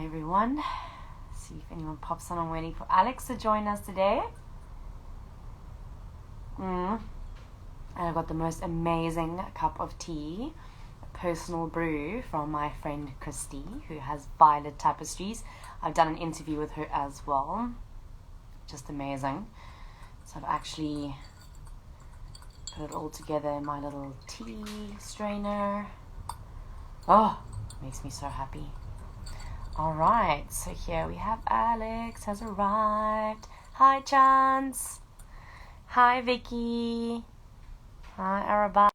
Hi everyone. See if anyone pops on. I'm waiting for Alex to join us today. And I got the most amazing cup of tea, a personal brew from my friend Christy, who has Violet Tapestries. I've done an interview with her as well. Just amazing. So I've actually put it all together in my little tea strainer. Oh, makes me so happy. Alright, so here we have Alex has arrived. Hi Chance. Hi Vicky. Hi Araba.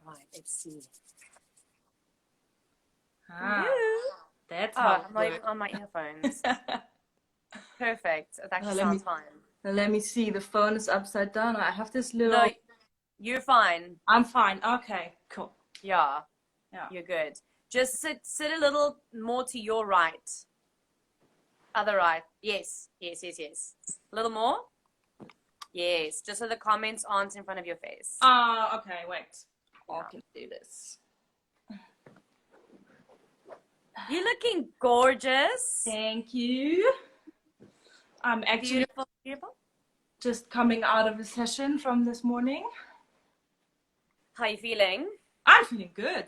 Right, let's see. That's how I'm not even on my earphones. Perfect. It actually let me sounds fine. let me see. The phone is upside down. I have this little. No, you're fine. I'm fine. Okay, cool. Yeah, Yeah. you're good. Just sit a little more to your right. Other right. Yes. A little more? Yes. Just so the comments aren't in front of your face. Okay. Wait. I can do this. You're looking gorgeous. Thank you. I'm actually Beautiful. just coming out of a session from this morning. How are you feeling? I'm feeling good.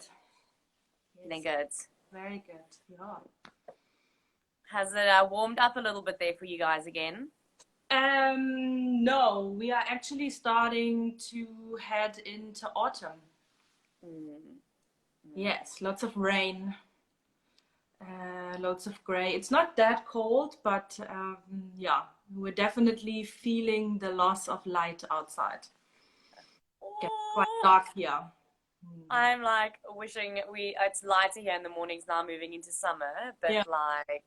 Feeling good. Very good. Yeah. Has it warmed up a little bit there for you guys again? No, we are actually starting to head into autumn. Yes, lots of rain, lots of gray. It's not that cold, but yeah, we're definitely feeling the loss of light outside. It's quite dark here. I'm like wishing it's lighter here in the mornings now, moving into summer, but Yeah. like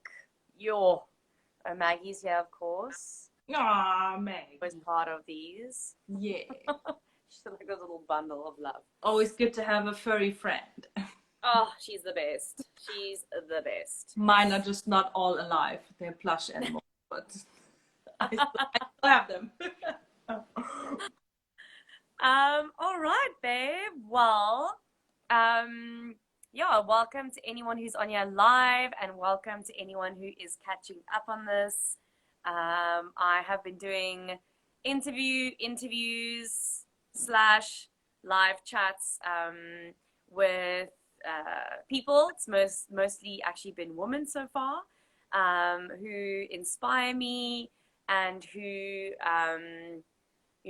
Maggie's here, of course. Ah, Meg. Was part of these. Yeah. She's like a little bundle of love. Always good to have a furry friend. Oh, she's the best. She's the best. Mine are just not all alive. They're plush animals, but I still have them. All right, babe. Well, yeah, welcome to anyone who's on your live and welcome to anyone who is catching up on this. I have been doing interviews / live chats with people. It's mostly actually been women so far, who inspire me and who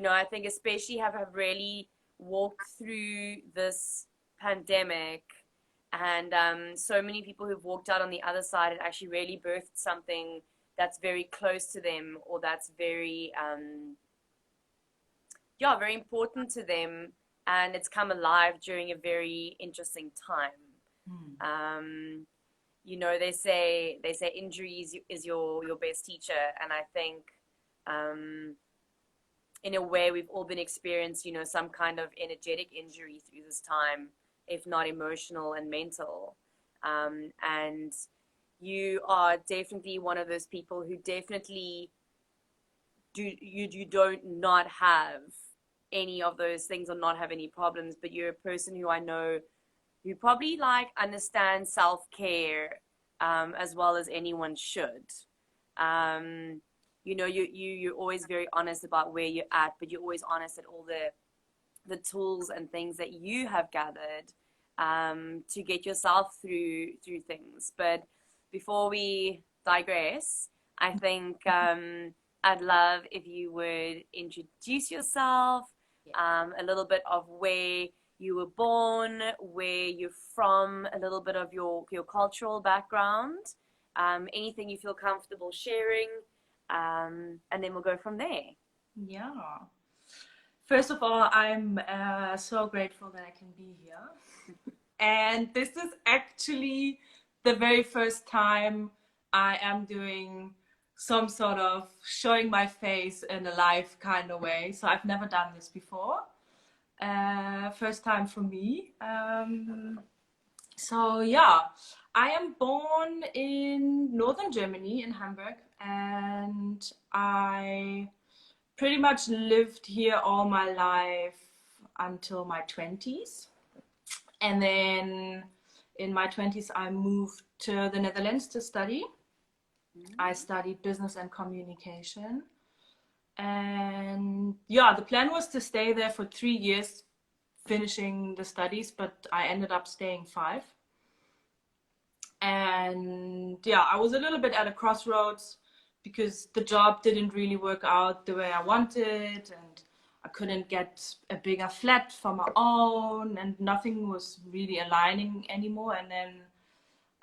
I think especially have really walked through this pandemic, and so many people who've walked out on the other side and actually really birthed something that's very close to them, or that's very very important to them, and it's come alive during a very interesting time. They say injury is your best teacher, and I think in a way we've all been experiencing some kind of energetic injury through this time, if not emotional and mental. And you are definitely one of those people who definitely you don't not have any of those things or not have any problems, but you're a person who I know who probably understands self-care as well as anyone should. You're always very honest about where you're at, but you're always honest at all the tools and things that you have gathered to get yourself through things. But before we digress, I think I'd love if you would introduce yourself, a little bit of where you were born, where you're from, a little bit of your cultural background, anything you feel comfortable sharing. And then we'll go from there. Yeah. First of all, I'm so grateful that I can be here. And this is actually the very first time I am doing some sort of showing my face in a live kind of way. So I've never done this before. First time for me. So yeah, I am born in northern Germany, in Hamburg, and I pretty much lived here all my life until my 20s. And then in my 20s, I moved to the Netherlands to study. I studied business and communication. And yeah, the plan was to stay there for 3 years, finishing the studies, but I ended up staying 5. And yeah, I was a little bit at a crossroads because the job didn't really work out the way I wanted, and I couldn't get a bigger flat for my own, and nothing was really aligning anymore. And then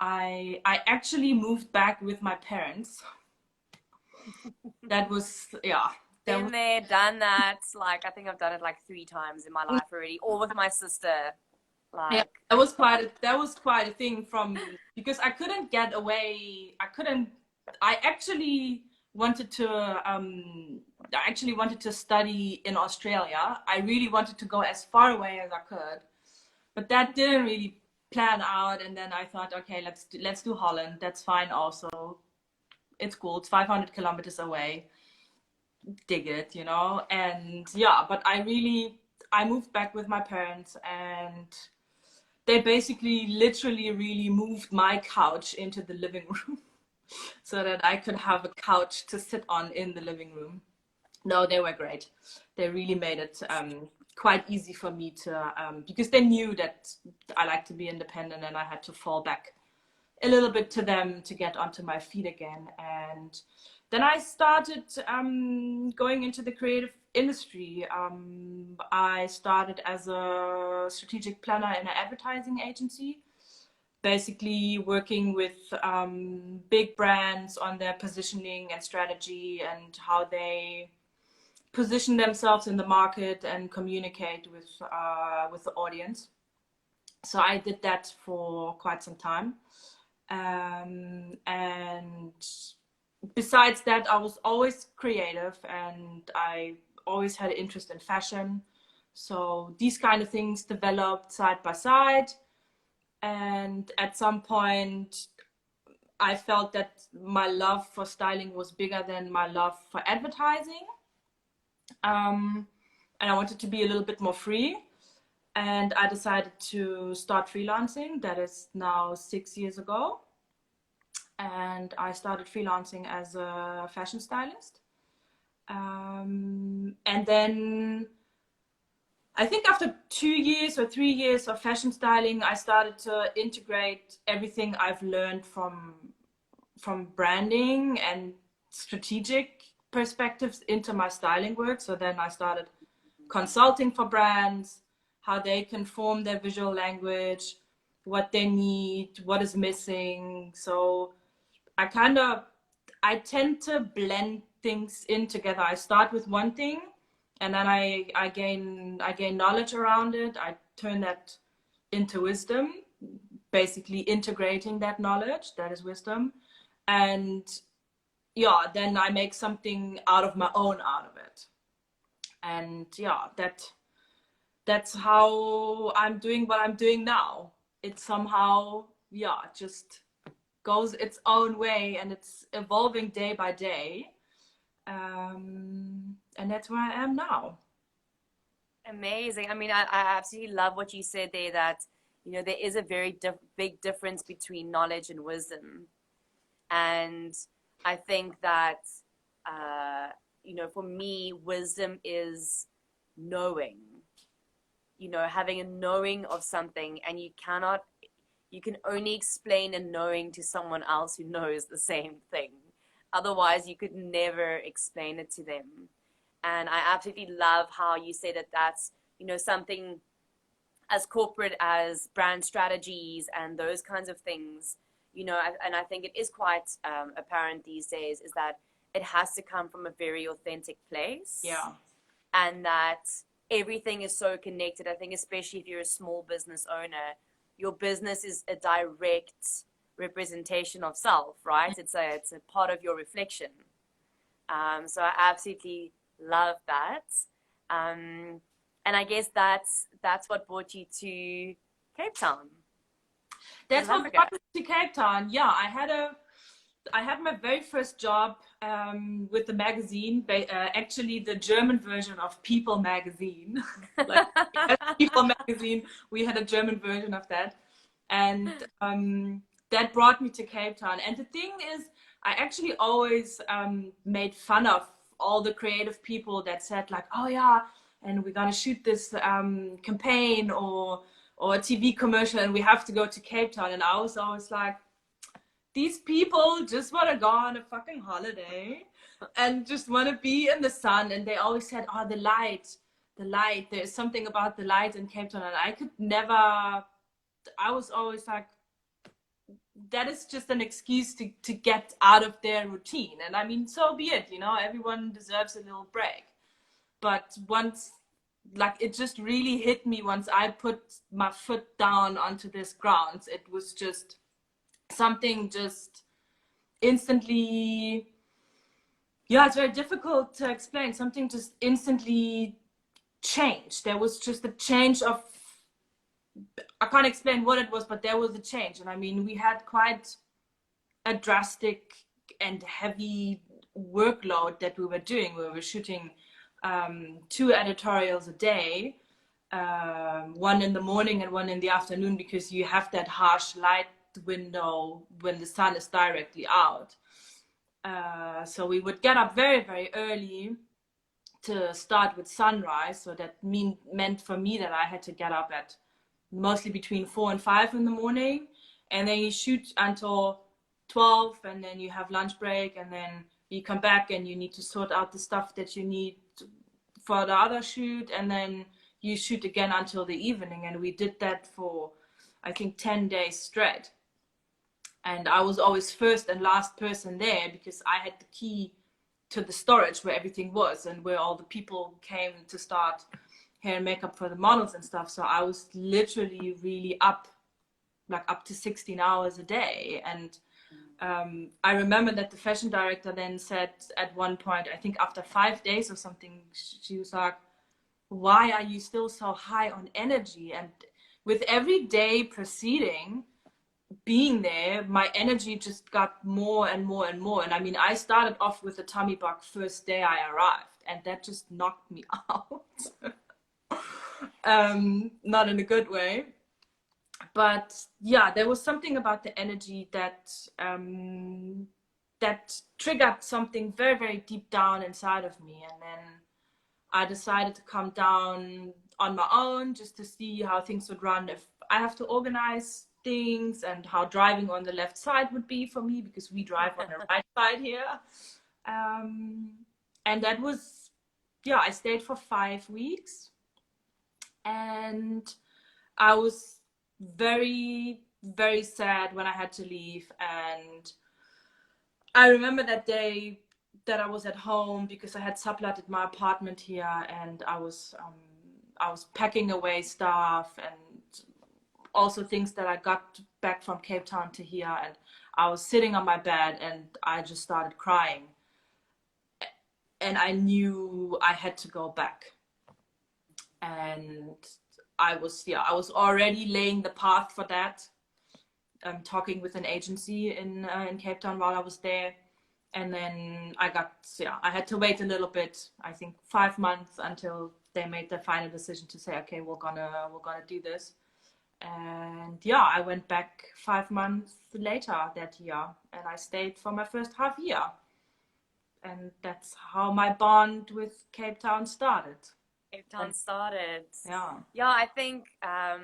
I actually moved back with my parents. That was, yeah. Been there, done that. Like, I think I've done it like 3 times in my life already, or with my sister. Like, yeah, that was quite a thing because I couldn't get away. I actually wanted to study in Australia. I really wanted to go as far away as I could, but that didn't really plan out. And then I thought, okay, let's do Holland. That's fine. Also, it's cool. It's 500 kilometers away. Dig it, you know. And yeah, but I moved back with my parents, and they basically literally really moved my couch into the living room so that I could have a couch to sit on in the living room. No, they were great. They really made it quite easy for me to, because they knew that I like to be independent, and I had to fall back a little bit to them to get onto my feet again. And then I started going into the creative industry. I started as a strategic planner in an advertising agency, basically working with big brands on their positioning and strategy and how they position themselves in the market and communicate with the audience. So I did that for quite some time. And besides that, I was always creative, and I always had an interest in fashion. So these kind of things developed side by side. And at some point, I felt that my love for styling was bigger than my love for advertising. And I wanted to be a little bit more free. And I decided to start freelancing. That is now 6 years ago. And I started freelancing as a fashion stylist. And then I think after 2 years or 3 years of fashion styling, I started to integrate everything I've learned from branding and strategic perspectives into my styling work. So then I started consulting for brands, how they can form their visual language, what they need, what is missing. So I tend to blend things in together. I start with one thing, and then I gain knowledge around it. I turn that into wisdom, basically integrating that knowledge. That is wisdom. And yeah, then I make something out of my own out of it. And yeah, that's how I'm doing what I'm doing now. It somehow, yeah, just goes its own way, and it's evolving day by day. And that's where I am now. amazing. I mean, I absolutely love what you said there, that, you know, there is a very big difference between knowledge and wisdom. And I think that, you know, for me, wisdom is knowing, you know, having a knowing of something, and you can only explain a knowing to someone else who knows the same thing. Otherwise, you could never explain it to them. And I absolutely love how you say that that's, you know, something as corporate as brand strategies and those kinds of things, you know, and I think it is quite apparent these days, is that it has to come from a very authentic place. Yeah. And that everything is so connected. I think especially if you're a small business owner, your business is a direct representation of self, right? It's a part of your reflection. So I absolutely love that. And I guess that's what brought you to Cape Town. That's what brought me to Cape Town. Yeah, I had my very first job with the magazine, actually the German version of People magazine. Like as People magazine, we had a German version of that, and that brought me to Cape Town. And the thing is, I actually always made fun of all the creative people that said like, "Oh yeah, and we're gonna shoot this campaign or a TV commercial, and we have to go to Cape Town." And I was always like, these people just want to go on a fucking holiday and just want to be in the sun. And they always said, oh, the light, there's something about the light in Cape Town. And I could never, I was always like, that is just an excuse to get out of their routine. And I mean, so be it, you know, everyone deserves a little break. But once, like, it just really hit me once I put my foot down onto this grounds, it was just something just instantly, yeah, it's very difficult to explain. Something just instantly changed. There was just a change of, I can't explain what it was, but there was a change. And I mean, we had quite a drastic and heavy workload that we were doing. We were shooting 2 editorials a day, one in the morning and one in the afternoon, because you have that harsh light window when the sun is directly out. So we would get up very, very early to start with sunrise. So that meant for me that I had to get up at mostly between 4 and 5 in the morning. And then you shoot until 12, and then you have lunch break, and then you come back and you need to sort out the stuff that you need for the other shoot, and then you shoot again until the evening. And we did that for, I think, 10 days straight. And I was always first and last person there because I had the key to the storage where everything was and where all the people came to start hair and makeup for the models and stuff. So I was literally really up to 16 hours a day. And I remember that the fashion director then said at one point, I think after 5 days or something, she was like, why are you still so high on energy? And with every day proceeding, being there, my energy just got more and more and more. And I mean, I started off with a tummy bug first day I arrived, and that just knocked me out. Not in a good way. But yeah, there was something about the energy that that triggered something very, very deep down inside of me. And then I decided to come down on my own just to see how things would run if I have to organize things, and how driving on the left side would be for me, because we drive on the right side here. And that was, yeah, I stayed for 5 weeks, and I was very, very sad when I had to leave. And I remember that day that I was at home because I had subletted my apartment here, and I was packing away stuff and also things that I got back from Cape Town to here. And I was sitting on my bed and I just started crying. And I knew I had to go back. And I was already laying the path for that. Talking with an agency in Cape Town while I was there. And then I had to wait a little bit, I think 5 months, until they made the final decision to say, okay, we're gonna do this. And yeah, I went back 5 months later that year, and I stayed for my first half year. And that's how my bond with Cape Town started. Cape Town started. Yeah. Yeah, I think, I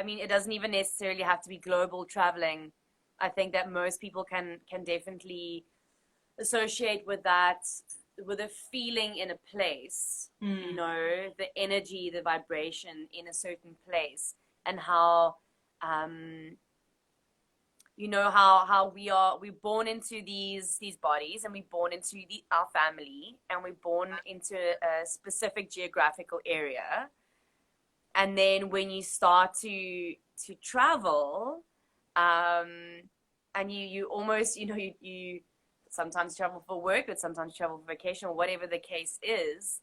mean, it doesn't even necessarily have to be global traveling. I think that most people can definitely associate with that, with a feeling in a place, you know, the energy, the vibration in a certain place, and how, you know, how we're born into these bodies, and we're born into our family, and we're born into a specific geographical area. And then when you start to travel, and you almost, you know, you sometimes travel for work, but sometimes travel for vacation, or whatever the case is,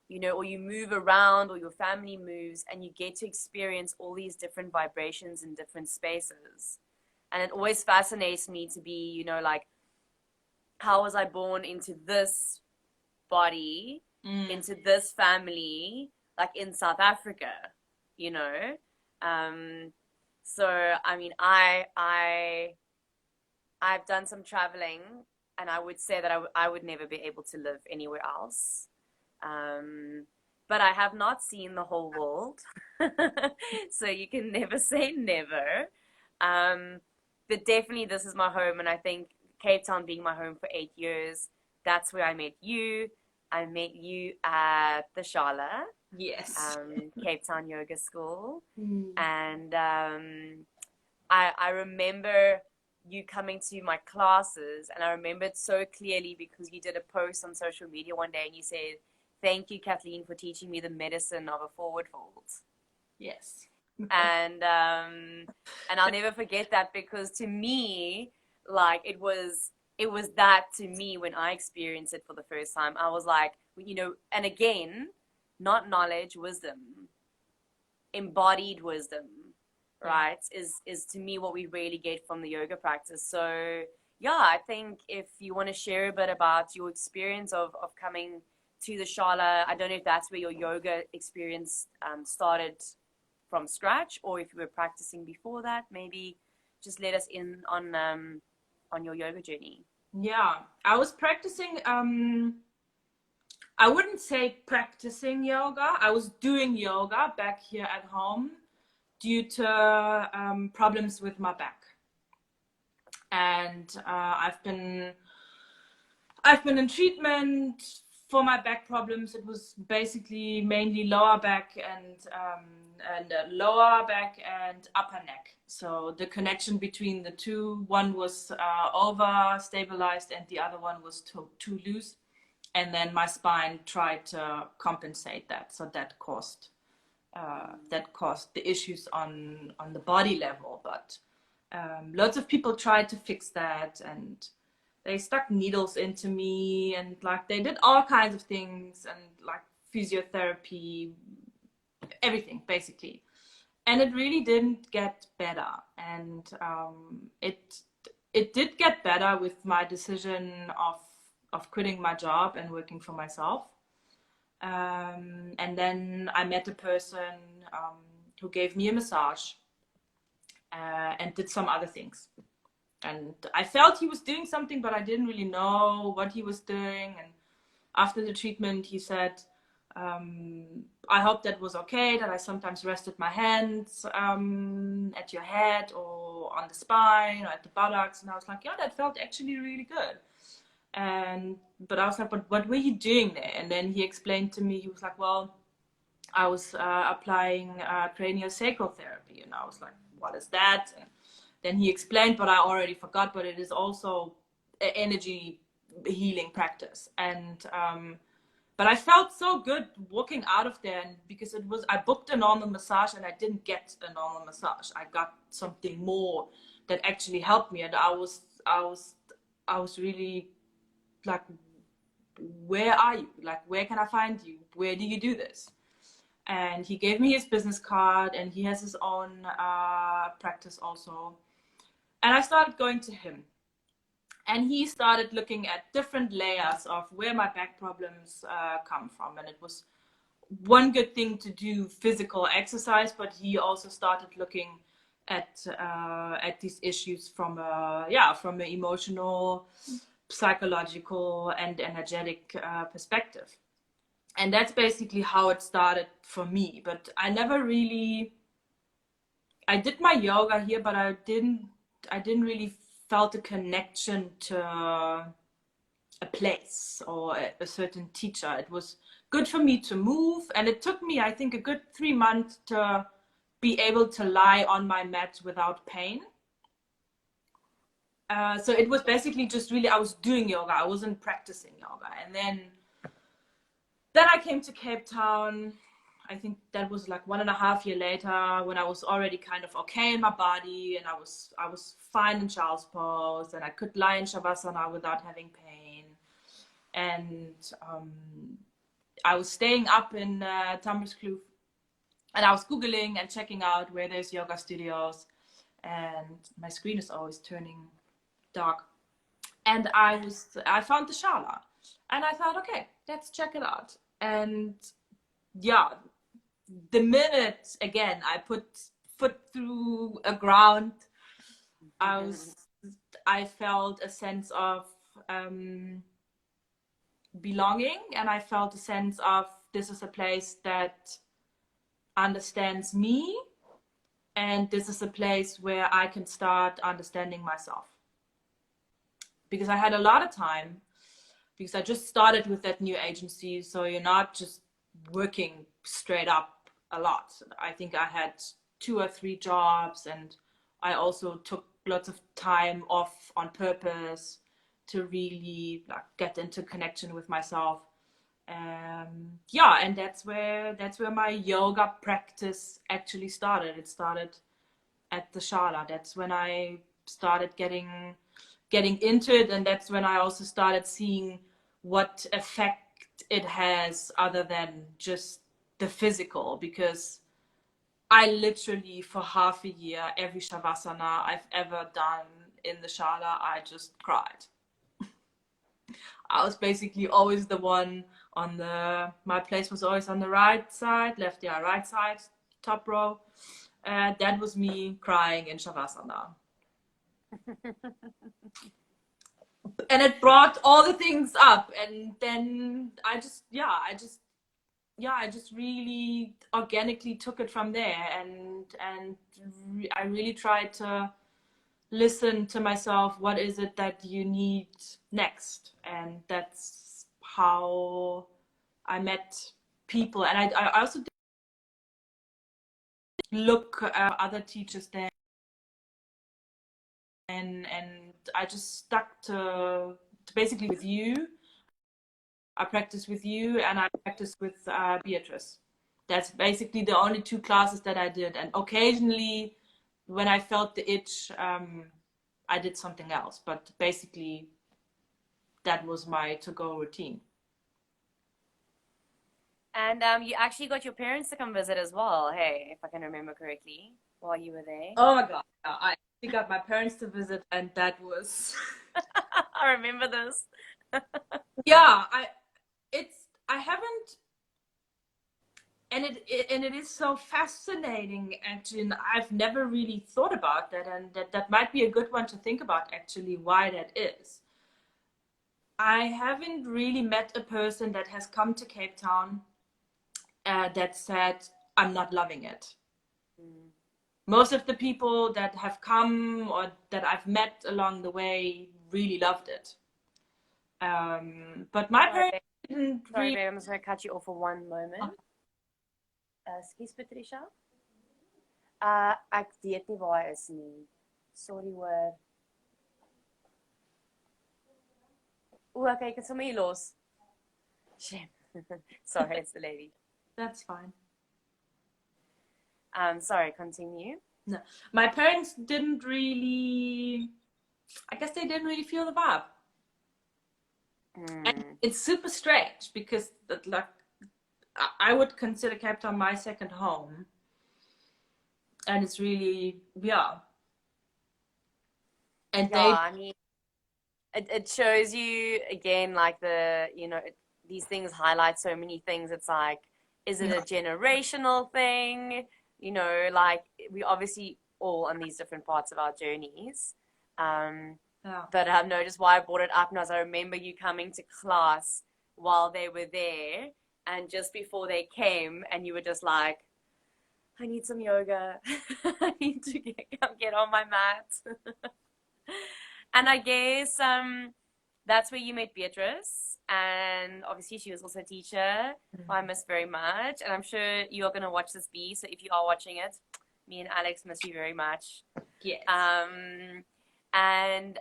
you know, or you move around, or your family moves, and you get to experience all these different vibrations in different spaces. And it always fascinates me to be, you know, like, how was I born into this body, into this family, like in South Africa, you know? Um, so I mean, I've done some traveling, and I would say that I would never be able to live anywhere else. Um, but I have not seen the whole world, so you can never say never. Um, but definitely, this is my home, and I think Cape Town being my home for 8 years, that's where I met you. I met you at the Shala, Yes. Cape Town Yoga School, Mm. and I remember you coming to my classes, and I remember it so clearly because you did a post on social media one day and you said, "Thank you, Kathleen, for teaching me the medicine of a forward fold." Yes. And I'll never forget that, because to me, like, it was that to me when I experienced it for the first time. I was like, you know, and again, not knowledge, wisdom, embodied wisdom, right, is to me what we really get from the yoga practice. So yeah, I think if you want to share a bit about your experience of coming to the Shala, I don't know if that's where your yoga experience started from scratch, or if you were practicing before that, maybe just let us in on your yoga journey. Yeah, I was practicing. I wouldn't say practicing yoga. I was doing yoga back here at home due to problems with my back, and I've been in treatment for my back problems. It was basically mainly lower back and lower back and upper neck. So the connection between the two, one was over stabilized and the other one was too loose. And then my spine tried to compensate that. So that caused the issues on the body level. But lots of people tried to fix that, and they stuck needles into me, and like they did all kinds of things, and like physiotherapy, everything basically. And it really didn't get better. And it did get better with my decision of quitting my job and working for myself. And then I met a person who gave me a massage and did some other things. And I felt he was doing something, but I didn't really know what he was doing. And after the treatment, he said, I hope that was okay, that I sometimes rested my hands at your head or on the spine or at the buttocks. And I was like, yeah, that felt actually really good. But I was like, but what were you doing there? And then he explained to me, he was like, well, I was applying craniosacral therapy. And I was like, what is that? And then he explained, but I already forgot, but it is also an energy healing practice. But I felt so good walking out of there, and because I booked a normal massage and I didn't get a normal massage. I got something more that actually helped me. And I was really like, where are you? Like, where can I find you? Where do you do this? And he gave me his business card, and he has his own practice also. And I started going to him. And he started looking at different layers of where my back problems come from. And it was one good thing to do physical exercise, but he also started looking at these issues from an emotional, psychological, and energetic perspective. And that's basically how it started for me. But I never really, I did my yoga here, but I didn't really felt a connection to a place or a certain teacher. It was good for me to move, and it took me, I think, a good 3 months to be able to lie on my mat without pain. So it was basically just really, I was doing yoga, I wasn't practicing yoga. And then I came to Cape Town. I think that was like 1.5 years later, when I was already kind of okay in my body, and I was fine in child's pose, and I could lie in shavasana without having pain. And I was staying up in Tamberskloof, and I was Googling and checking out where there's yoga studios. and my screen is always turning dark. And I found the Shala, and I thought, okay, let's check it out. And yeah, the minute again I put foot through a ground, I felt a sense of belonging, and I felt a sense of this is a place that understands me, and this is a place where I can start understanding myself. Because I had a lot of time, because I just started with that new agency, so you're not just working straight up a lot. I think I had 2 or 3 jobs, and I also took lots of time off on purpose to really like get into connection with myself. Yeah, and that's where my yoga practice actually started. It started at the Shala. That's when I started getting into it, and that's when I also started seeing what effect it has other than just the physical, because I literally for half a year, every Shavasana I've ever done in the Shala, I just cried. I was basically always the one on my place was always on the right side, left, yeah, right side, top row. That was me crying in Shavasana. And it brought all the things up, and then I just really organically took it from there, and I really tried to listen to myself. What is it that you need next? And that's how I met people. And I also did look at other teachers there, and I just stuck to basically with you. I practiced with you, and I practiced with Beatrice. That's basically the only 2 classes that I did. And occasionally, when I felt the itch, I did something else. But basically, that was my to-go routine. And you actually got your parents to come visit as well, hey, if I can remember correctly, while you were there. Oh my God. I actually got my parents to visit, and that was... I remember this. Yeah, I haven't, and it is so fascinating actually, and I've never really thought about that, and that might be a good one to think about actually, why that is. I haven't really met a person that has come to Cape Town that said, I'm not loving it. Mm. Most of the people that have come or that I've met along the way really loved it. But my parents didn't Sorry, really... babe, I'm just going to cut you off for one moment. Excuse Patricia. Ek weet nie waar hy is nie. Sorry hoor. Okay, ek het sommer hier los. Shame. Sorry, it's the lady. That's fine. Sorry, continue. No, my parents didn't really... I guess they didn't really feel the vibe. And it's super strange because like I would consider Cape Town my second home, and it's really and I mean, it shows you again, like these things highlight so many things. It's like, is it a generational thing? Like we obviously all on these different parts of our journeys. But I've noticed why I brought it up now is I remember you coming to class while they were there, and just before they came, and you were just like, I need some yoga. I need to get on my mat. And I guess that's where you met Beatrice, and obviously she was also a teacher who I miss very much, and I'm sure you're going to watch this, B, so if you are watching it, me and Alex miss you very much. Yes. And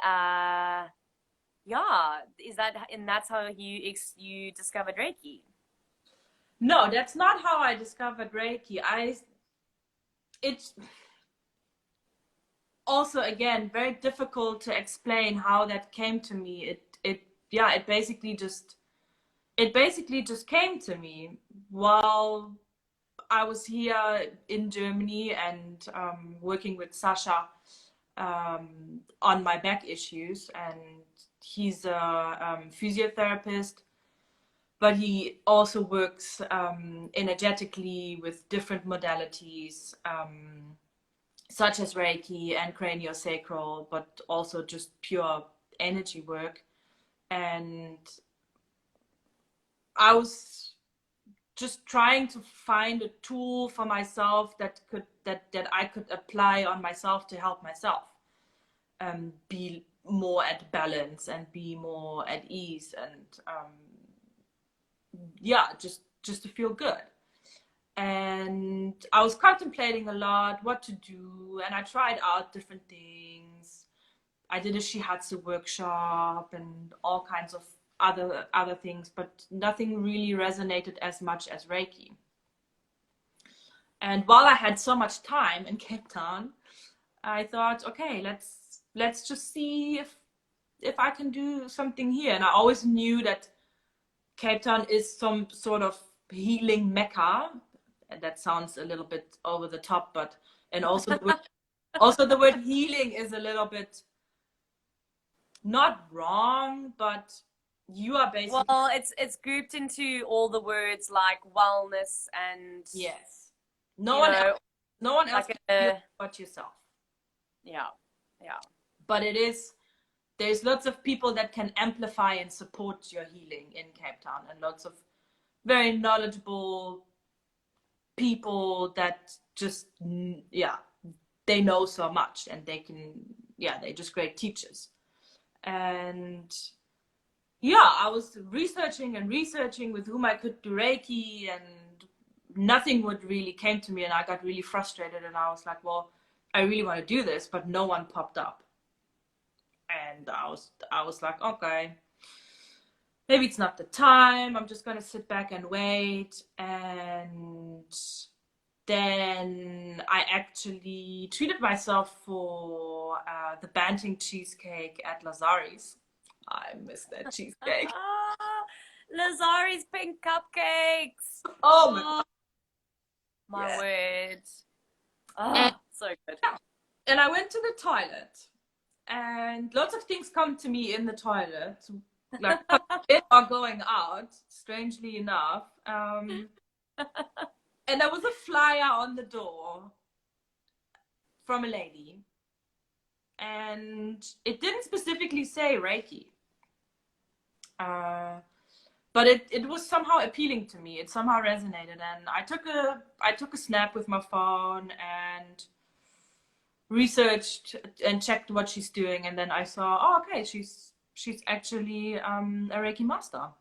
that's how you discovered Reiki? No, that's not how I discovered Reiki. It's also, again, very difficult to explain how that came to me. It basically just came to me while I was here in Germany and working with Sasha on my back issues, and he's a physiotherapist, but he also works energetically with different modalities, such as Reiki and craniosacral, but also just pure energy work. And I was just trying to find a tool for myself that I could apply on myself to help myself be more at balance and be more at ease, and yeah, just to feel good. And I was contemplating a lot what to do, and I tried out different things. I did a shihatsu workshop and all kinds of other things, but nothing really resonated as much as Reiki. And while I had so much time in Cape Town, I thought, okay, let's just see if I can do something here. And I always knew that Cape Town is some sort of healing mecca. And that sounds a little bit over the top, but and also the word healing is a little bit not wrong, but you are basically, well, it's grouped into all the words like wellness and yes. No one else like can do it but yourself. Yeah. But there's lots of people that can amplify and support your healing in Cape Town, and lots of very knowledgeable people that just, yeah, they know so much, and they're just great teachers. And yeah, I was researching with whom I could do Reiki, and nothing would really came to me, and I got really frustrated, and I was like, well, I really want to do this, but no one popped up. And I was like, okay, maybe it's not the time. I'm just gonna sit back and wait. And then I actually treated myself for the Banting cheesecake at Lazari's. I miss that cheesecake. Lazari's pink cupcakes. Oh my yeah. word. So good. And I went to the toilet, and lots of things come to me in the toilet, like in or going out, strangely enough. And there was a flyer on the door from a lady, and it didn't specifically say Reiki. But it was somehow appealing to me. It somehow resonated, and I took a snap with my phone and researched and checked what she's doing, and then I saw, oh, okay, she's actually a Reiki master.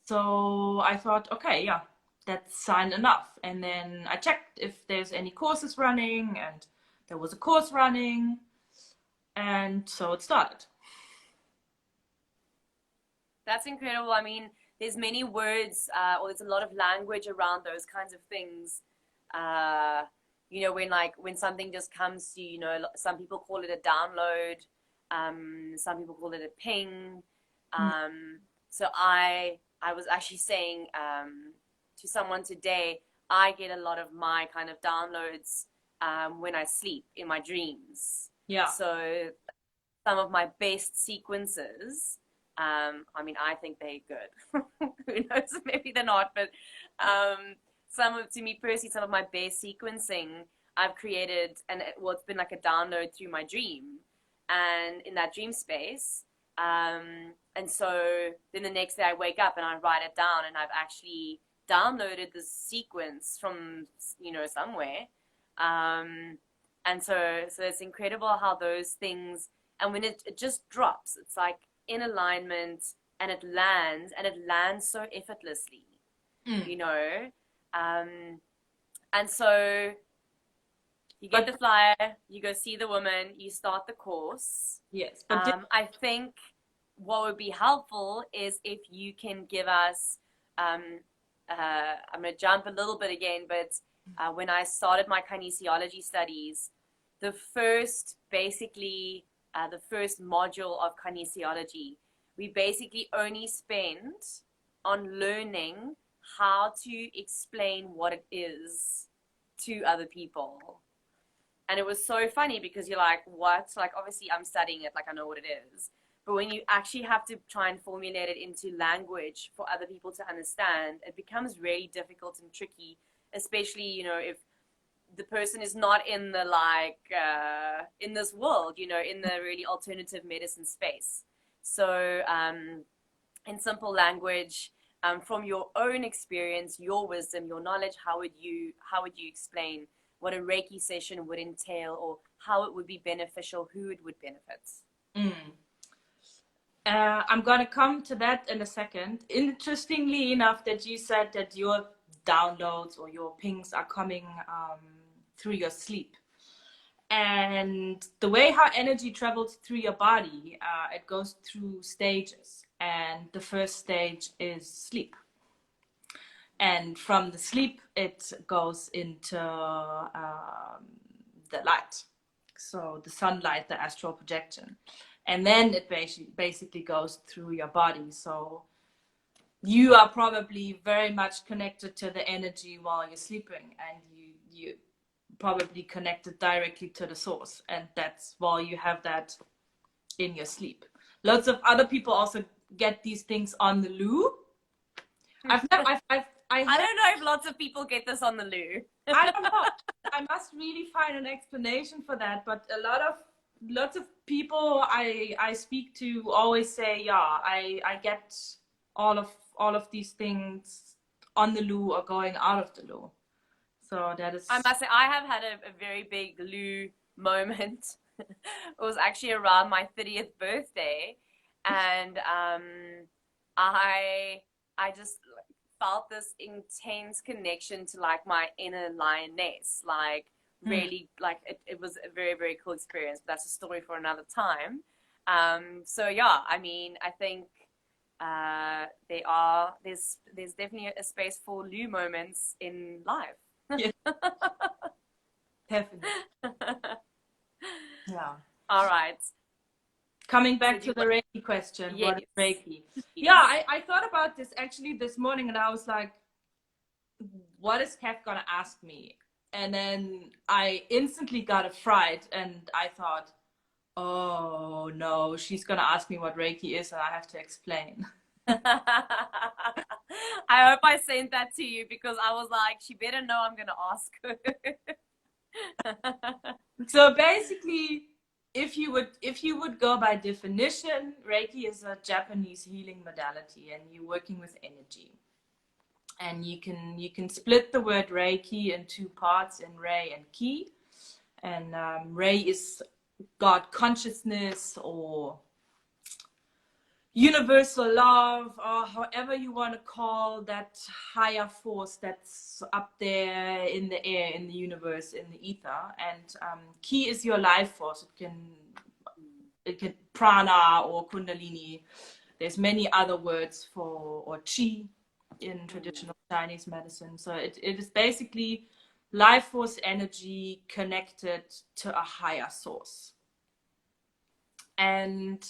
So I thought, okay, yeah, that's sign enough. And then I checked if there's any courses running, and there was a course running, and so it started. That's incredible. I mean, there's many words, or there's a lot of language around those kinds of things. When something just comes to you, some people call it a download, some people call it a ping. So I was actually saying to someone today, I get a lot of my kind of downloads when I sleep in my dreams. Yeah. So some of my best sequences, I think they're good. Who knows? Maybe they're not, but to me personally, some of my best sequencing I've created, and it's been like a download through my dream, and in that dream space. And so then the next day I wake up and I write it down, and I've actually downloaded this sequence from, somewhere. And so it's incredible how those things, and when it just drops, it's like in alignment, and it lands so effortlessly, and so you get the flyer, you go see the woman, you start the course. Yes. But I think what would be helpful is if you can give us, I'm going to jump a little bit again, but when I started my kinesiology studies, the first module of kinesiology, we basically only spent on learning how to explain what it is to other people. And it was so funny because you're like, what? Like, obviously, I'm studying it, like, I know what it is. But when you actually have to try and formulate it into language for other people to understand, it becomes really difficult and tricky, especially, you know, if the person is not in the, like, in this world, you know, in the really alternative medicine space. So, in simple language, from your own experience, your wisdom, your knowledge, how would you explain what a Reiki session would entail, or how it would be beneficial, who it would benefit? Mm. I'm gonna come to that in a second. Interestingly enough, that you said that your downloads or your pings are coming through your sleep. And the way how energy travels through your body, it goes through stages. And the first stage is sleep. And from the sleep, it goes into the light. So the sunlight, the astral projection. And then it basically goes through your body. So you are probably very much connected to the energy while you're sleeping, and you probably connected directly to the source, and that's why you have that in your sleep. Lots of other people also get these things on the loo. I've never, I don't know if lots of people get this on the loo. I don't know. I must really find an explanation for that. But lots of people I speak to always say, yeah, I get all of these things on the loo or going out of the loo. So that is. I must say, I have had a very big loo moment. It was actually around my 30th birthday, and I just felt this intense connection to, like, my inner lioness. Like, really, like, it was a very, very cool experience, but that's a story for another time. So yeah, I mean, I think there's definitely a space for loo moments in life. Yeah, definitely. Yeah. All right. Coming back to the Reiki question, yes. What is Reiki? Yes. Yeah, I thought about this actually this morning, and I was like, what is Kath gonna ask me? And then I instantly got a fright, and I thought, oh no, she's gonna ask me what Reiki is, and I have to explain. I hope I sent that to you, because I was like, she better know I'm gonna ask her. So basically, if you would go by definition, Reiki is a Japanese healing modality, and you're working with energy. And you can split the word Reiki in two parts, in Rei and Ki. And Rei is God consciousness, or universal love, or however you want to call that higher force that's up there in the air, in the universe, in the ether. And Ki is your life force. It can prana or kundalini. There's many other words for, or chi in traditional Chinese medicine. So it is basically life force energy connected to a higher source. And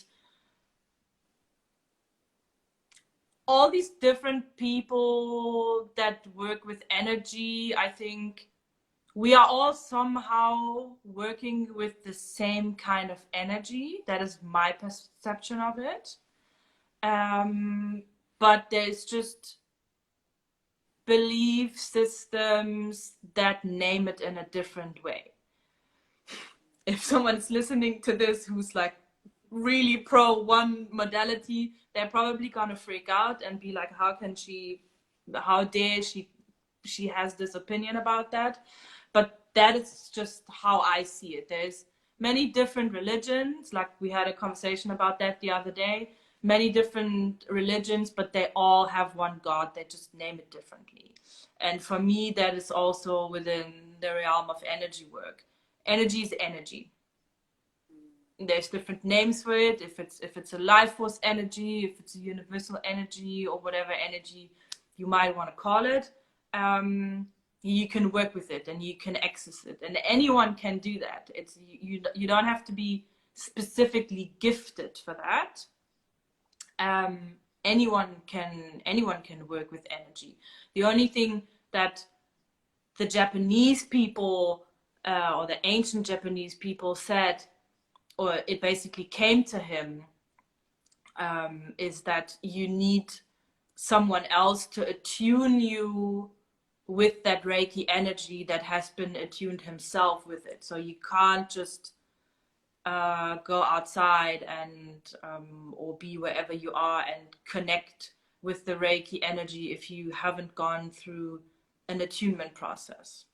all these different people that work with energy, I think we are all somehow working with the same kind of energy. That is my perception of it. But there's just belief systems that name it in a different way. If someone's listening to this who's like really pro one modality, they're probably gonna freak out and be like, how dare she has this opinion about that. But that is just how I see it. There's many different religions, like we had a conversation about that the other day, many different religions, but they all have one God. They just name it differently. And for me, that is also within the realm of energy work. Energy is energy. There's different names for it. If it's a life force energy, if it's a universal energy, or whatever energy you might want to call it, you can work with it and you can access it, and anyone can do that. It's you don't have to be specifically gifted for that. anyone can work with energy. The only thing that the Japanese people or the ancient Japanese people said, or it basically came to him, is that you need someone else to attune you with that Reiki energy that has been attuned himself with it. So you can't just go outside and or be wherever you are and connect with the Reiki energy if you haven't gone through an attunement process.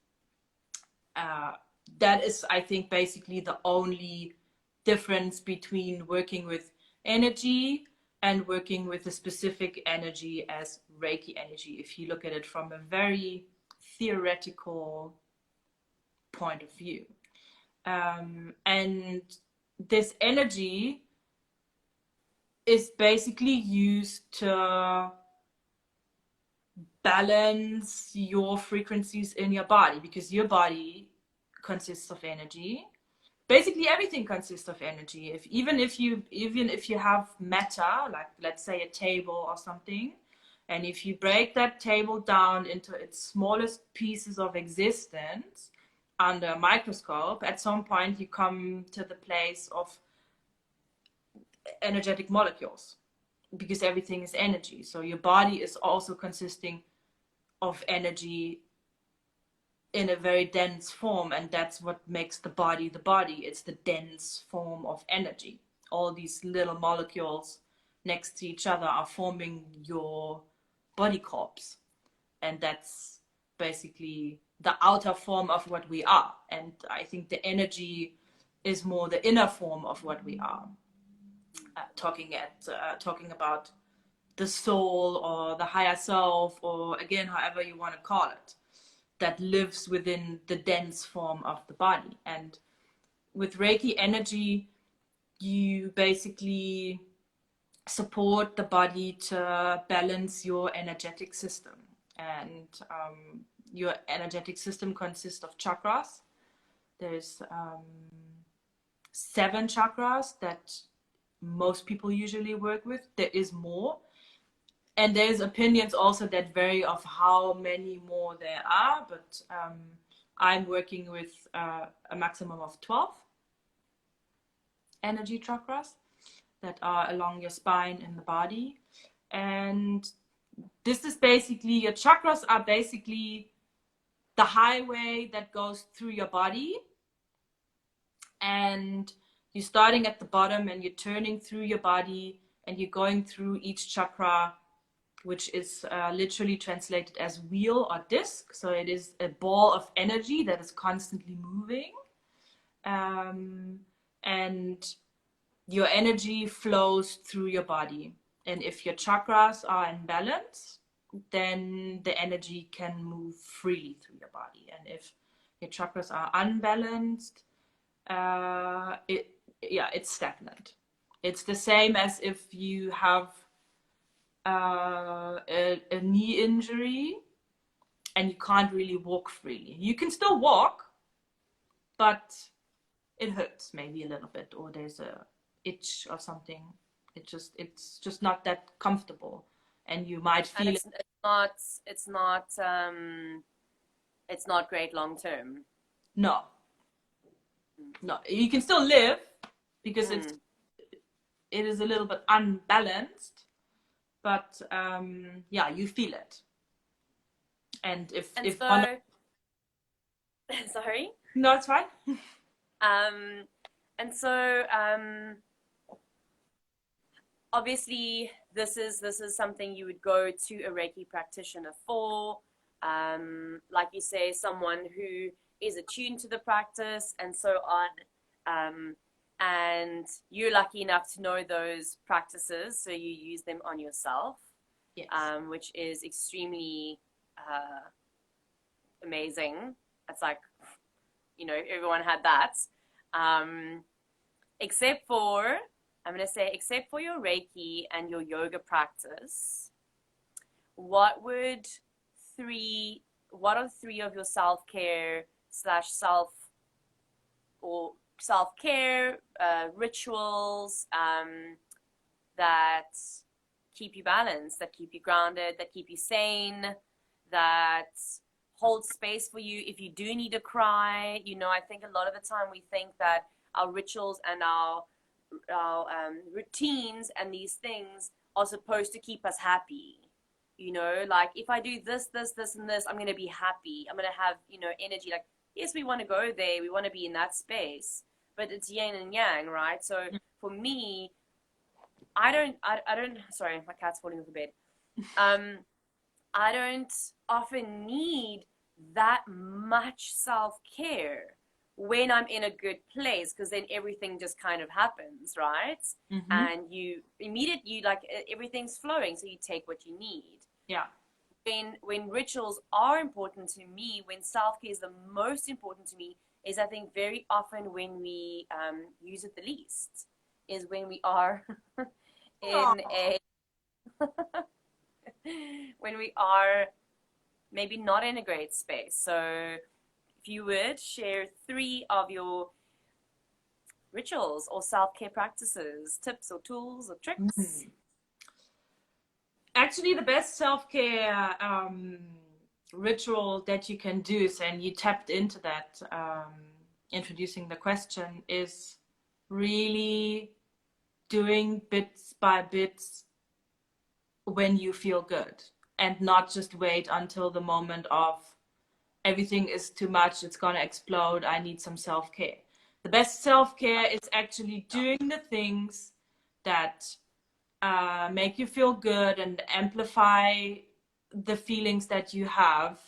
That is, I think, basically the only difference between working with energy and working with a specific energy as Reiki energy, if you look at it from a very theoretical point of view. And this energy is basically used to balance your frequencies in your body, because your body consists of energy. Basically everything consists of energy. Even if you have matter, like let's say a table or something, and if you break that table down into its smallest pieces of existence under a microscope, at some point you come to the place of energetic molecules, because everything is energy. So your body is also consisting of energy in a very dense form, and that's what makes the body the body. It's the dense form of energy. All these little molecules next to each other are forming your body corpse, and that's basically the outer form of what we are. And I think the energy is more the inner form of what we are. Talking about the soul or the higher self, or again, however you want to call it, that lives within the dense form of the body. And with Reiki energy, you basically support the body to balance your energetic system. And your energetic system consists of chakras. There's 7 chakras that most people usually work with. There is more. And there's opinions also that vary of how many more there are, but I'm working with a maximum of 12 energy chakras that are along your spine and the body. And this is basically, your chakras are basically the highway that goes through your body. And you're starting at the bottom and you're turning through your body and you're going through each chakra, which is literally translated as wheel or disc. So it is a ball of energy that is constantly moving. And your energy flows through your body. And if your chakras are in balance, then the energy can move freely through your body. And if your chakras are unbalanced, it's stagnant. It's the same as if you have a knee injury and you can't really walk freely. You can still walk, but it hurts maybe a little bit, or there's a itch or something. It's just not that comfortable, and you might feel it's not great long term. No, you can still live because it is a little bit unbalanced, but you feel it. And sorry? No, it's fine. And so obviously this is something you would go to a Reiki practitioner for. Like you say, someone who is attuned to the practice and so on. And you're lucky enough to know those practices, so you use them on yourself. Yes. Which is extremely amazing. It's like, everyone had that. Except for your Reiki and your yoga practice, what are 3 of your self-care self-care rituals that keep you balanced, that keep you grounded, that keep you sane, that hold space for you if you do need to cry. You know, I think a lot of the time we think that our rituals and our routines and these things are supposed to keep us happy. You know, like if I do this, this, this, and this, I'm going to be happy. I'm going to have, you know, energy. Like, yes, we want to go there. We want to be in that space, but it's yin and yang, right? So for me, sorry, my cat's falling off the bed. I don't often need that much self-care when I'm in a good place, because then everything just kind of happens, right? Mm-hmm. And you immediately, like, everything's flowing, so you take what you need. Yeah. When rituals are important to me, when self-care is the most important to me, is I think very often when we use it the least, is when we are in a when we are maybe not in a great space. So if you would share 3 of your rituals or self-care practices, tips or tools or tricks. Actually, the best self-care ritual that you can do, and you tapped into that introducing the question, is really doing bits by bits when you feel good, and not just wait until the moment of everything is too much, it's gonna explode, I need some self-care. The best self-care is actually doing the things that make you feel good and amplify the feelings that you have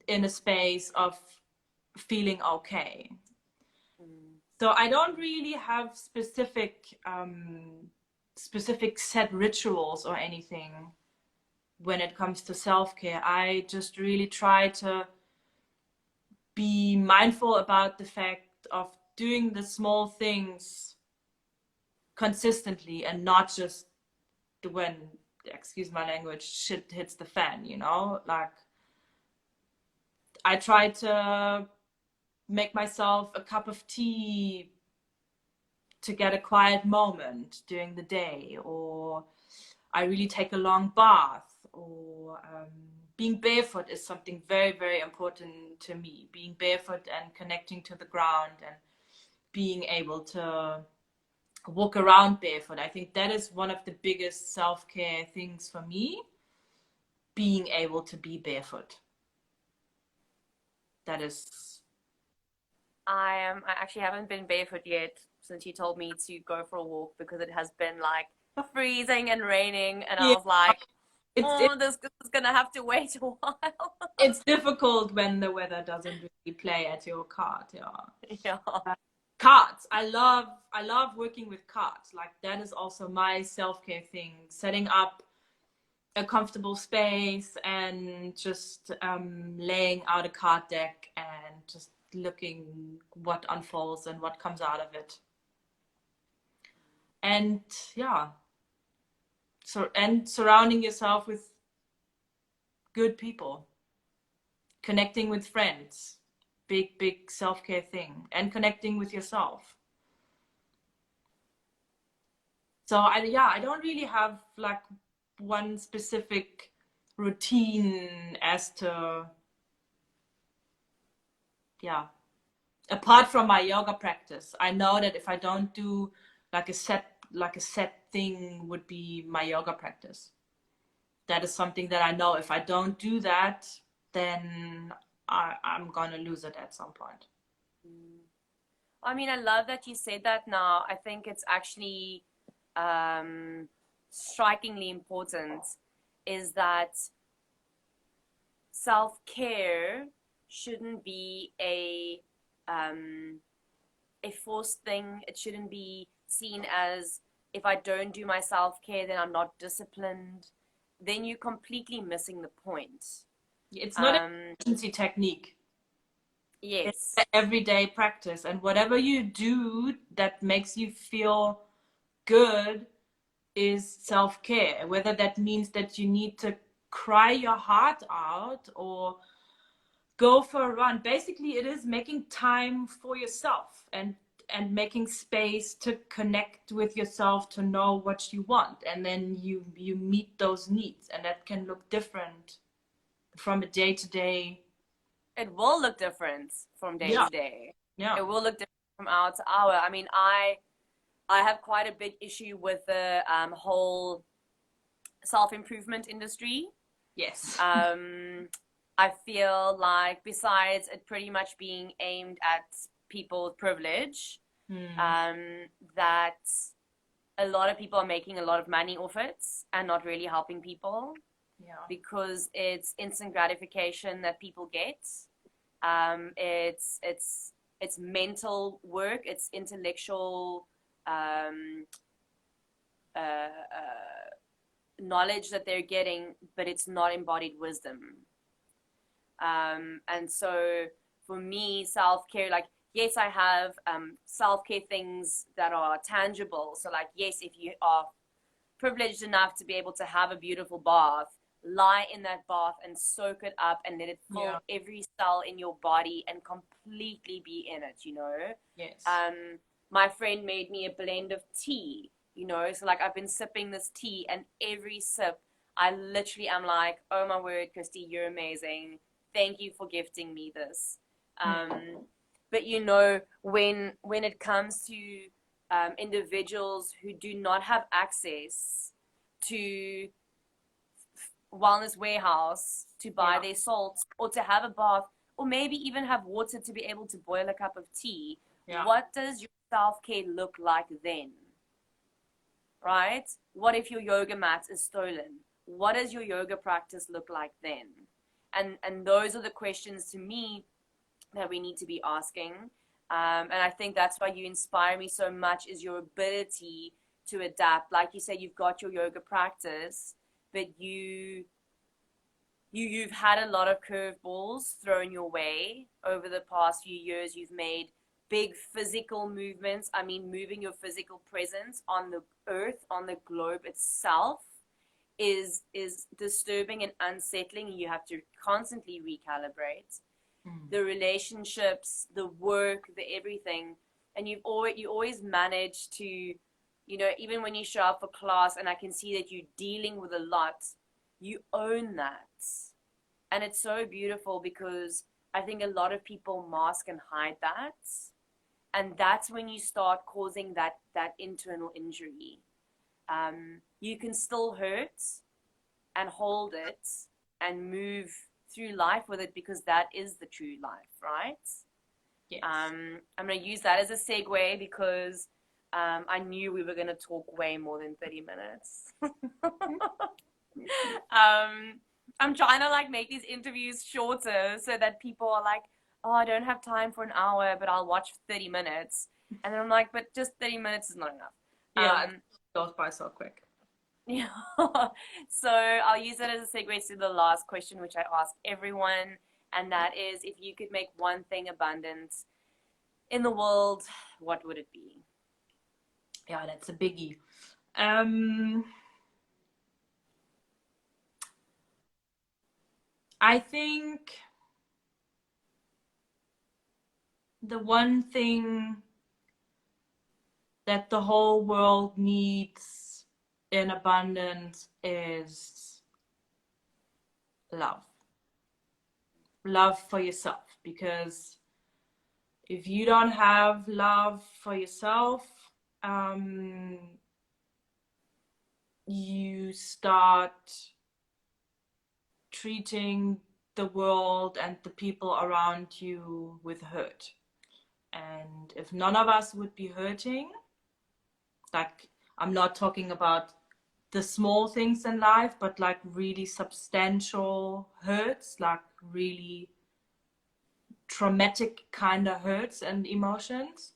in a space of feeling okay. So I don't really have specific set rituals or anything when it comes to self-care. I just really try to be mindful about the fact of doing the small things consistently, and not just when, excuse my language, shit hits the fan, you know? Like, I try to make myself a cup of tea to get a quiet moment during the day, or I really take a long bath, or being barefoot is something very, very important to me. Being barefoot and connecting to the ground and being able to walk around barefoot. I think that is one of the biggest self-care things for me, being able to be barefoot. That is... I actually haven't been barefoot yet since you told me to go for a walk, because it has been like freezing and raining, and I was like, this is gonna have to wait a while. It's difficult when the weather doesn't really play at your cart. Yeah. Carts. I love working with carts. Like, that is also my self-care thing. Setting up a comfortable space and just laying out a card deck and just looking what unfolds and what comes out of it. And yeah, and surrounding yourself with good people, connecting with friends, big self-care thing, and connecting with yourself. So I don't really have like one specific routine as to, apart from my yoga practice. I know that if I don't do like a set thing, would be my yoga practice. That is something that I know if I don't do that, then I'm gonna lose it at some point. I mean, I love that you said that now. I think it's actually strikingly important, is that self-care shouldn't be a forced thing. It shouldn't be seen as, if I don't do my self-care, then I'm not disciplined. Then you're completely missing the point. It's not an efficiency technique. Yes. It's an everyday practice, and whatever you do that makes you feel good is self-care. Whether that means that you need to cry your heart out or go for a run. Basically, it is making time for yourself. And and making space to connect with yourself, to know what you want, and then you meet those needs, and that can look different from a day to day. It will look different from day Yeah, to day. yeah, It will look different from hour to hour. I mean, I have quite a big issue with the whole self-improvement industry. yes, I feel like besides it pretty much being aimed at people with privilege, that a lot of people are making a lot of money off it and not really helping people yeah, because it's instant gratification that people get. It's mental work, it's intellectual uh, knowledge that they're getting, but it's not embodied wisdom. And so for me, self-care, like, yes, I have self-care things that are tangible. So like, yes, if you are privileged enough to be able to have a beautiful bath, lie in that bath and soak it up and let it fill yeah, every cell in your body and completely be in it, yes, my friend made me a blend of tea, so like I've been sipping this tea, and every sip I literally am like, oh my word, Christy, you're amazing, thank you for gifting me this. But when it comes to individuals who do not have access to wellness warehouse to buy yeah, their salts or to have a bath or maybe even have water to be able to boil a cup of tea, yeah, what does your self-care look like then? Right? What if your yoga mat is stolen? What does your yoga practice look like then? And those are the questions to me that we need to be asking. And I think that's why you inspire me so much, is your ability to adapt. Like you say, you've got your yoga practice, but you've had a lot of curveballs thrown your way over the past few years. You've made big physical movements. I mean, moving your physical presence on the earth, on the globe itself, is disturbing and unsettling. You have to constantly recalibrate the relationships, the work, the everything. And you always manage to, even when you show up for class and I can see that you're dealing with a lot, you own that. And it's so beautiful because I think a lot of people mask and hide that. And that's when you start causing that internal injury. You can still hurt and hold it and move through life with it because that is the true life, right? yes. I'm going to use that as a segue because I knew we were going to talk way more than 30 minutes. I'm trying to like make these interviews shorter so that people are like, oh, I don't have time for an hour, but I'll watch 30 minutes. And then I'm like, but just 30 minutes is not enough. Yeah, it goes by so quick. Yeah. So I'll use that as a segue to the last question, which I ask everyone, and that is, if you could make one thing abundant in the world, what would it be? Yeah, that's a biggie. I think the one thing that the whole world needs in abundance is love. Love for yourself. Because if you don't have love for yourself, you start treating the world and the people around you with hurt. And if none of us would be hurting, like, I'm not talking about the small things in life, but like really substantial hurts, like really traumatic kind of hurts and emotions,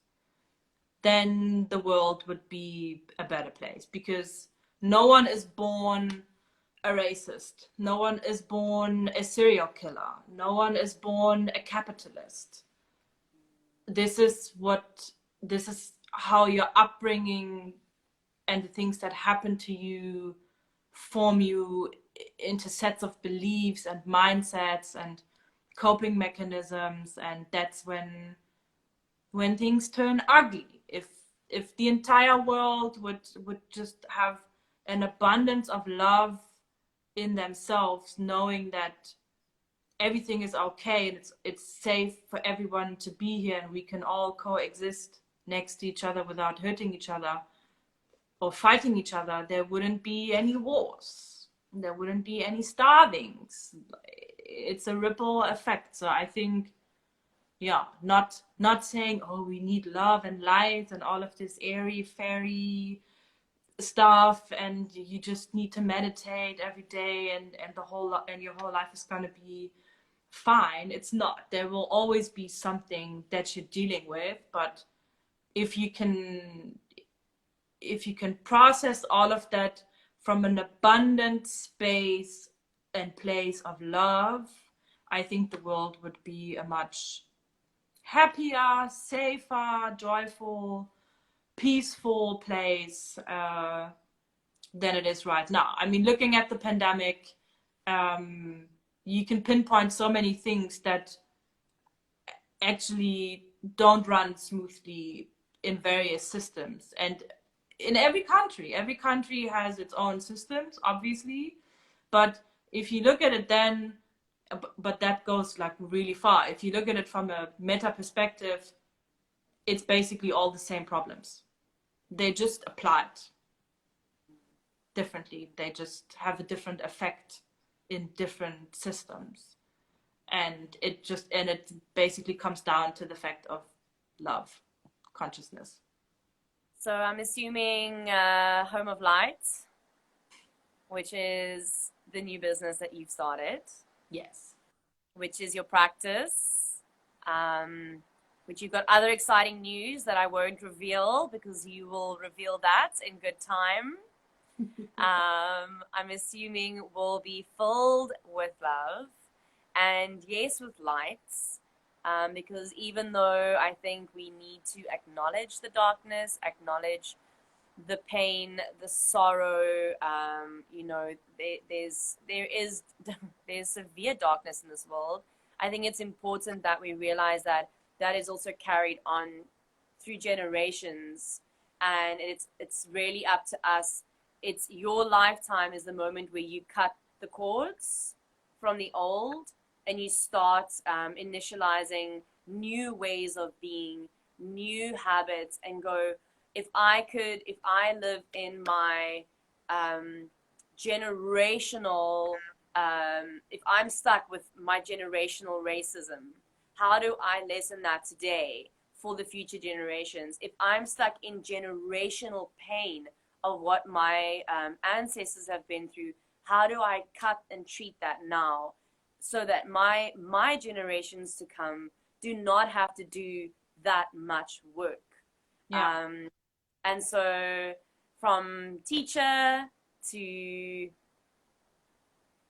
then the world would be a better place. Because no one is born a racist, no one is born a serial killer, no one is born a capitalist. This is how your upbringing and the things that happen to you form you into sets of beliefs and mindsets and coping mechanisms. And that's when when things turn ugly. If the entire world would just have an abundance of love in themselves, knowing that everything is okay and it's safe for everyone to be here and we can all coexist next to each other without hurting each other or fighting each other, there wouldn't be any wars. There wouldn't be any starvings. It's a ripple effect. So I think, yeah, not saying, oh, we need love and light and all of this airy fairy stuff, and you just need to meditate every day, and your whole life is gonna be fine. It's not. There will always be something that you're dealing with, but if you can process all of that from an abundant space and place of love, I think the world would be a much happier, safer, joyful, peaceful place than it is right now. I mean, looking at the pandemic, you can pinpoint so many things that actually don't run smoothly in various systems. And in every country has its own systems, obviously. But if you look at it then, but that goes like really far. If you look at it from a meta perspective, it's basically all the same problems. They just applied differently. They just have a different effect in different systems. And it basically comes down to the fact of love, consciousness. So I'm assuming Home of Light, which is the new business that you've started. Yes. Which is your practice, which you've got other exciting news that I won't reveal because you will reveal that in good time. I'm assuming will be filled with love and yes, with lights, because even though I think we need to acknowledge the darkness, acknowledge the pain, the sorrow, there's severe darkness in this world. I think it's important that we realize that is also carried on through generations, and it's really up to us. It's your lifetime is the moment where you cut the cords from the old and you start initializing new ways of being, new habits, and go, if I live in my generational, if I'm stuck with my generational racism, how do I lessen that today for the future generations? If I'm stuck in generational pain of what my ancestors have been through, how do I cut and treat that now so that my generations to come do not have to do that much work? Yeah. And so from teacher to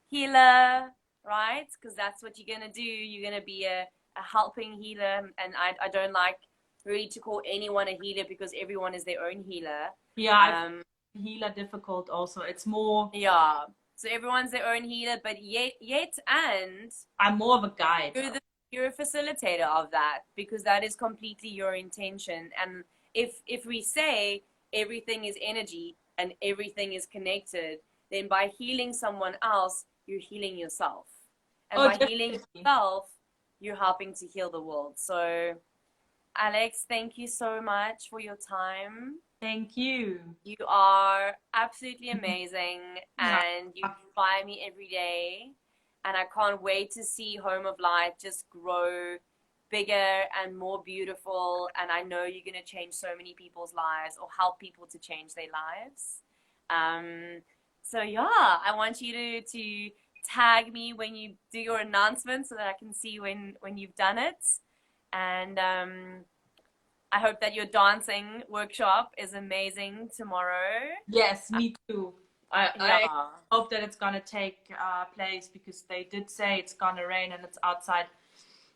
healer, right? Because that's what you're going to do. You're going to be a helping healer. And I don't like really to call anyone a healer because everyone is their own healer. Yeah, healer difficult also. It's more... Yeah. So everyone's their own healer, but yet and... I'm more of a guide. You're a facilitator of that because that is completely your intention. And if we say everything is energy and everything is connected, then by healing someone else, you're healing yourself. And by healing yourself, you're helping to heal the world. So, Alex, thank you so much for your time. Thank you. You are absolutely amazing, and you inspire me every day. And I can't wait to see Home of Light just grow bigger and more beautiful. And I know you're going to change so many people's lives or help people to change their lives. So yeah, I want you to tag me when you do your announcement so that I can see when you've done it. And I hope that your dancing workshop is amazing tomorrow. Yes, me too. I hope that it's gonna take place because they did say it's gonna rain and it's outside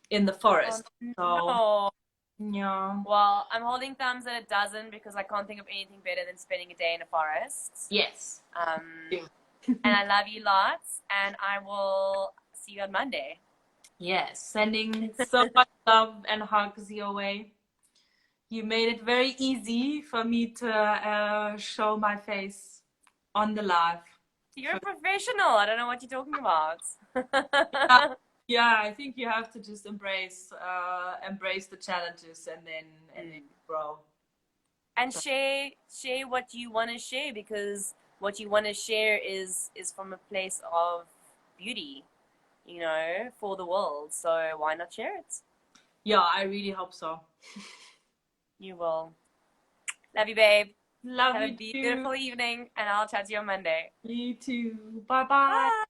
in the forest. Oh, so yeah. Well, I'm holding thumbs that it doesn't because I can't think of anything better than spending a day in a forest. Yes. And I love you lots, and I will see you on Monday. Yes, sending so much love and hugs your way. You made it very easy for me to show my face on the live. You're a professional. I don't know what you're talking about. Yeah, I think you have to just embrace the challenges and then grow. And share what you want to share, because what you want to share is from a place of beauty, you know, for the world. So why not share it? Yeah, I really hope so. You will. Love you, babe. Love Have you a too. beautiful evening, and I'll chat to you on Monday. You too. Bye bye. Bye.